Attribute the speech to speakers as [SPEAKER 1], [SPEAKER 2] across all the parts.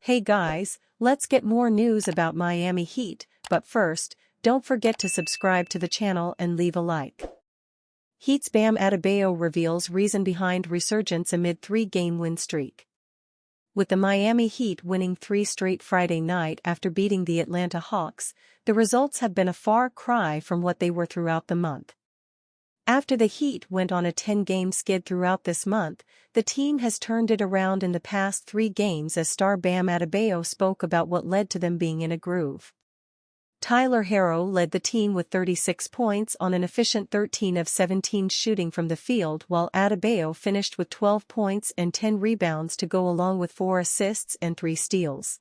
[SPEAKER 1] Hey guys, let's get more news about Miami Heat, but first, don't forget to subscribe to the channel and leave a like. Heat's Bam Adebayo reveals reason behind resurgence amid three-game win streak. With the Miami Heat winning 3 straight Friday night after beating the Atlanta Hawks, the results have been a far cry from what they were throughout the month. After the Heat went on a 10-game skid throughout this month, the team has turned it around in the past 3 games as star Bam Adebayo spoke about what led to them being in a groove. Tyler Herro led the team with 36 points on an efficient 13 of 17 shooting from the field, while Adebayo finished with 12 points and 10 rebounds to go along with 4 assists and 3 steals.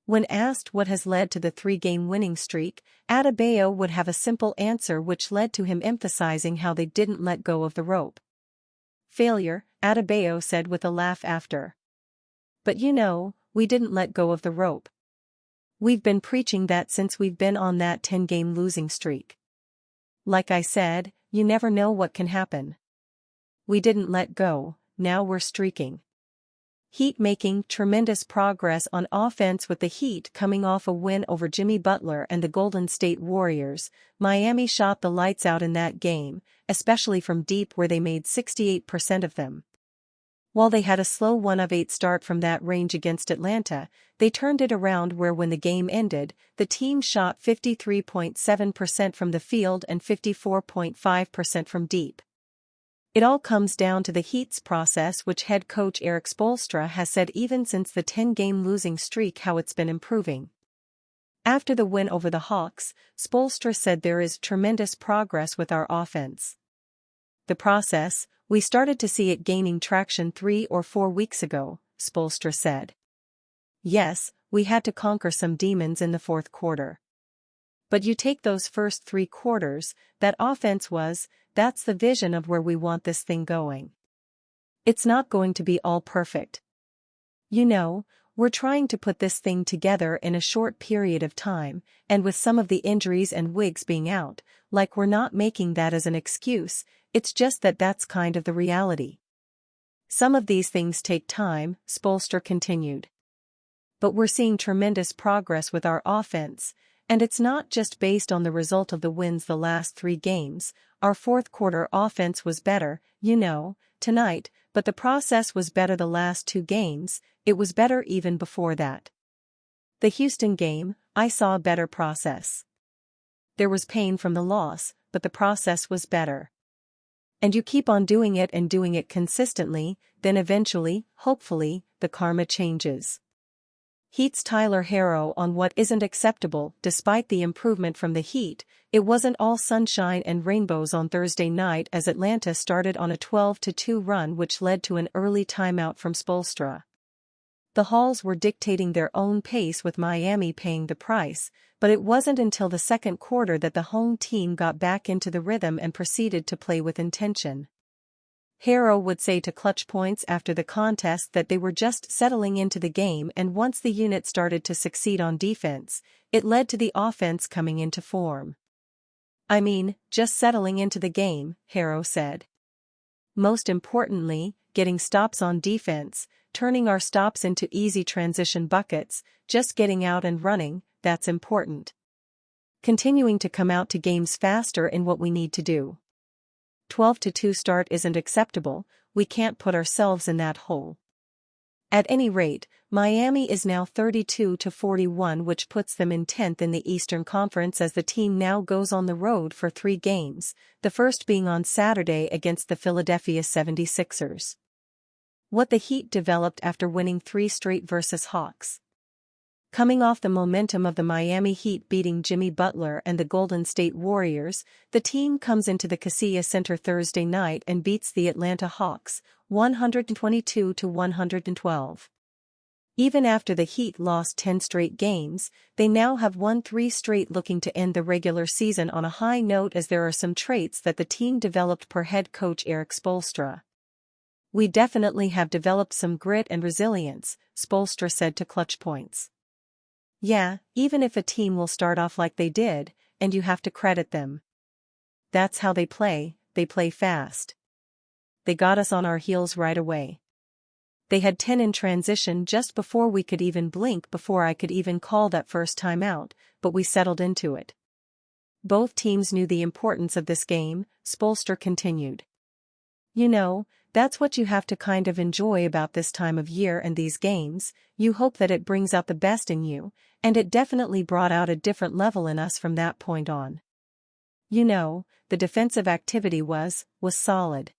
[SPEAKER 1] When asked what has led to the 3-game winning streak, Adebayo would have a simple answer, which led to him emphasizing how they didn't let go of the rope. Failure, Adebayo said with a laugh after. But we didn't let go of the rope. We've been preaching that since we've been on that 10-game losing streak. Like I said, you never know what can happen. We didn't let go, now we're streaking. Heat making tremendous progress on offense. With the Heat coming off a win over Jimmy Butler and the Golden State Warriors, Miami shot the lights out in that game, especially from deep where they made 68% of them. While they had a slow 1 of 8 start from that range against Atlanta, they turned it around where when the game ended, the team shot 53.7% from the field and 54.5% from deep. It all comes down to the Heat's process, which head coach Erik Spoelstra has said even since the 10-game losing streak how it's been improving. After the win over the Hawks, Spoelstra said there is tremendous progress with our offense. The process, we started to see it gaining traction 3 or 4 weeks ago, Spoelstra said. Yes, we had to conquer some demons in the fourth quarter. But you take those first 3 quarters, that offense that's the vision of where we want this thing going. It's not going to be all perfect. We're trying to put this thing together in a short period of time, and with some of the injuries and Wiggs being out, we're not making that as an excuse, it's just that's kind of the reality. Some of these things take time, Spoelstra continued. But we're seeing tremendous progress with our offense, and it's not just based on the result of the wins the last 3 games. Our fourth quarter offense was better, tonight, but the process was better the last 2 games, it was better even before that. The Houston game, I saw a better process. There was pain from the loss, but the process was better. And you keep on doing it and doing it consistently, then eventually, hopefully, the karma changes. Heat's Tyler Herro on what isn't acceptable. Despite the improvement from the Heat, it wasn't all sunshine and rainbows on Thursday night as Atlanta started on a 12-2 run, which led to an early timeout from Spoelstra. The Hawks were dictating their own pace with Miami paying the price, but it wasn't until the second quarter that the home team got back into the rhythm and proceeded to play with intention. Herro would say to Clutch Points after the contest that they were just settling into the game, and once the unit started to succeed on defense, it led to the offense coming into form. I mean, just settling into the game, Herro said. Most importantly, getting stops on defense, turning our stops into easy transition buckets, just getting out and running, that's important. Continuing to come out to games faster in what we need to do. 12-2 start isn't acceptable, we can't put ourselves in that hole. At any rate, Miami is now 32-41, which puts them in 10th in the Eastern Conference as the team now goes on the road for 3 games, the first being on Saturday against the Philadelphia 76ers. What the Heat developed after winning 3 straight versus Hawks. Coming off the momentum of the Miami Heat beating Jimmy Butler and the Golden State Warriors, the team comes into the Kaseya Center Thursday night and beats the Atlanta Hawks, 122-112. Even after the Heat lost 10 straight games, they now have won 3 straight, looking to end the regular season on a high note, as there are some traits that the team developed per head coach Erik Spoelstra. We definitely have developed some grit and resilience, Spoelstra said to Clutch Points. Yeah, even if a team will start off like they did, and you have to credit them. That's how they play fast. They got us on our heels right away. They had 10 in transition just before we could even blink, before I could even call that first timeout, but we settled into it. Both teams knew the importance of this game, Spoelstra continued. You know, that's what you have to kind of enjoy about this time of year and these games. You hope that it brings out the best in you, and it definitely brought out a different level in us from that point on. You know, the defensive activity was solid.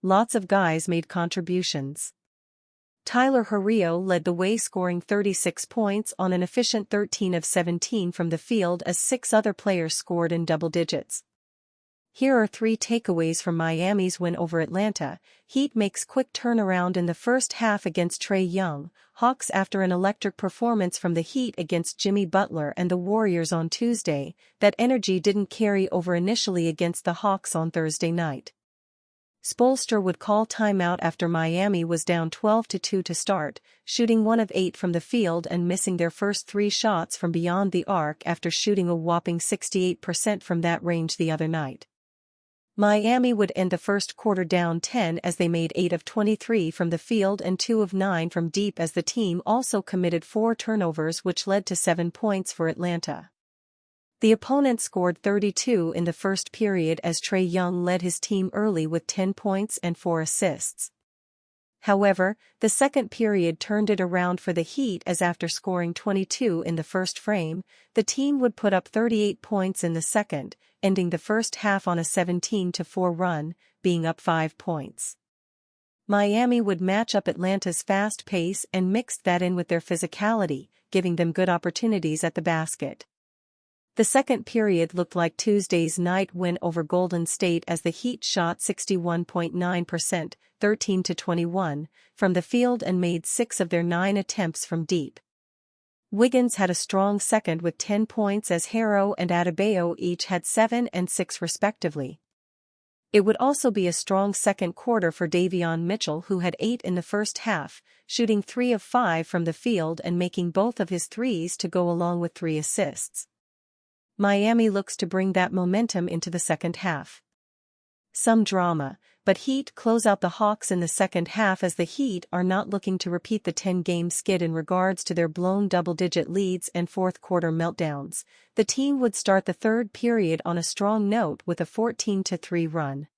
[SPEAKER 1] Lots of guys made contributions. Tyler Herro led the way, scoring 36 points on an efficient 13 of 17 from the field, as 6 other players scored in double digits. Here are 3 takeaways from Miami's win over Atlanta. Heat makes quick turnaround in the first half against Trae Young. Hawks after an electric performance from the Heat against Jimmy Butler and the Warriors on Tuesday. That energy didn't carry over initially against the Hawks on Thursday night. Spoelstra would call timeout after Miami was down 12-2 to start, shooting 1 of 8 from the field and missing their first 3 shots from beyond the arc after shooting a whopping 68% from that range the other night. Miami would end the first quarter down 10 as they made 8 of 23 from the field and 2 of 9 from deep, as the team also committed 4 turnovers, which led to 7 points for Atlanta. The opponent scored 32 in the first period as Trae Young led his team early with 10 points and 4 assists. However, the second period turned it around for the Heat, as after scoring 22 in the first frame, the team would put up 38 points in the second, ending the first half on a 17-4 run, being up 5 points. Miami would match up Atlanta's fast pace and mixed that in with their physicality, giving them good opportunities at the basket. The second period looked like Tuesday's night win over Golden State as the Heat shot 61.9%, 13-21, from the field and made 6 of their 9 attempts from deep. Wiggins had a strong second with 10 points, as Herro and Adebayo each had 7 and 6 respectively. It would also be a strong second quarter for Davion Mitchell, who had 8 in the first half, shooting 3 of 5 from the field and making both of his threes to go along with 3 assists. Miami looks to bring that momentum into the second half. Some drama, but Heat close out the Hawks in the second half, as the Heat are not looking to repeat the 10-game skid in regards to their blown double-digit leads and fourth-quarter meltdowns. The team would start the third period on a strong note with a 14-3 run.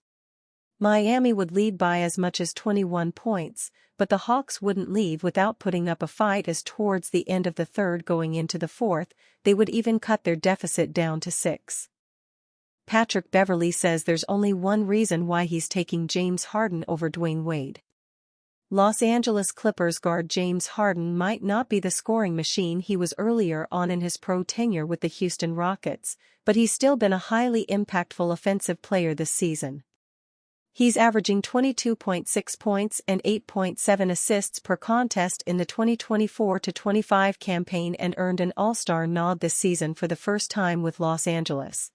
[SPEAKER 1] Miami would lead by as much as 21 points, but the Hawks wouldn't leave without putting up a fight, as towards the end of the third going into the fourth, they would even cut their deficit down to 6. Patrick Beverley says there's only one reason why he's taking James Harden over Dwayne Wade. Los Angeles Clippers guard James Harden might not be the scoring machine he was earlier on in his pro tenure with the Houston Rockets, but he's still been a highly impactful offensive player this season. He's averaging 22.6 points and 8.7 assists per contest in the 2024-25 campaign and earned an All-Star nod this season for the first time with Los Angeles.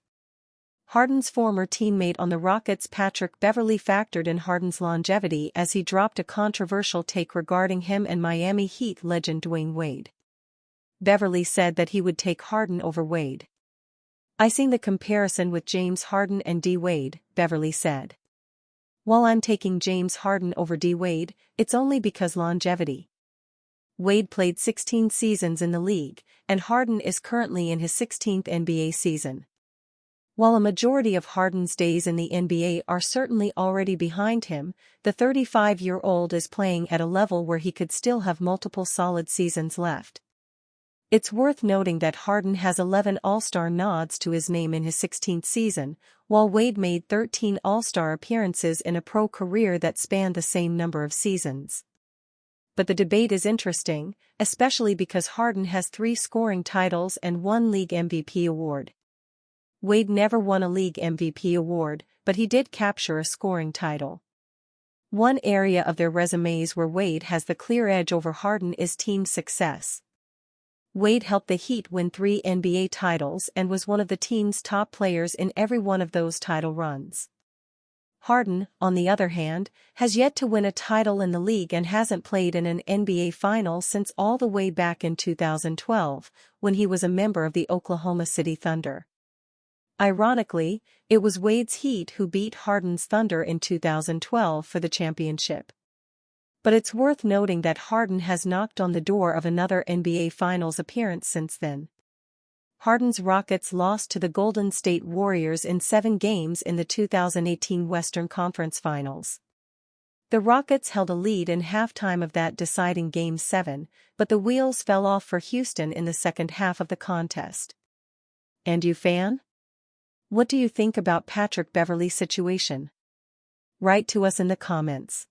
[SPEAKER 1] Harden's former teammate on the Rockets, Patrick Beverley, factored in Harden's longevity as he dropped a controversial take regarding him and Miami Heat legend Dwayne Wade. Beverley said that he would take Harden over Wade. "I seen the comparison with James Harden and D. Wade," Beverley said. "While I'm taking James Harden over D. Wade, it's only because longevity. Wade played 16 seasons in the league, and Harden is currently in his 16th NBA season. While a majority of Harden's days in the NBA are certainly already behind him, the 35-year-old is playing at a level where he could still have multiple solid seasons left." It's worth noting that Harden has 11 All-Star nods to his name in his 16th season, while Wade made 13 All-Star appearances in a pro career that spanned the same number of seasons. But the debate is interesting, especially because Harden has 3 scoring titles and 1 league MVP award. Wade never won a league MVP award, but he did capture a scoring title. One area of their resumes where Wade has the clear edge over Harden is team success. Wade helped the Heat win 3 NBA titles and was one of the team's top players in every one of those title runs. Harden, on the other hand, has yet to win a title in the league and hasn't played in an NBA final since all the way back in 2012, when he was a member of the Oklahoma City Thunder. Ironically, it was Wade's Heat who beat Harden's Thunder in 2012 for the championship. But it's worth noting that Harden has knocked on the door of another NBA Finals appearance since then. Harden's Rockets lost to the Golden State Warriors in 7 games in the 2018 Western Conference Finals. The Rockets held a lead in halftime of that deciding Game 7, but the wheels fell off for Houston in the second half of the contest. And you, fan? What do you think about Patrick Beverley's situation? Write to us in the comments.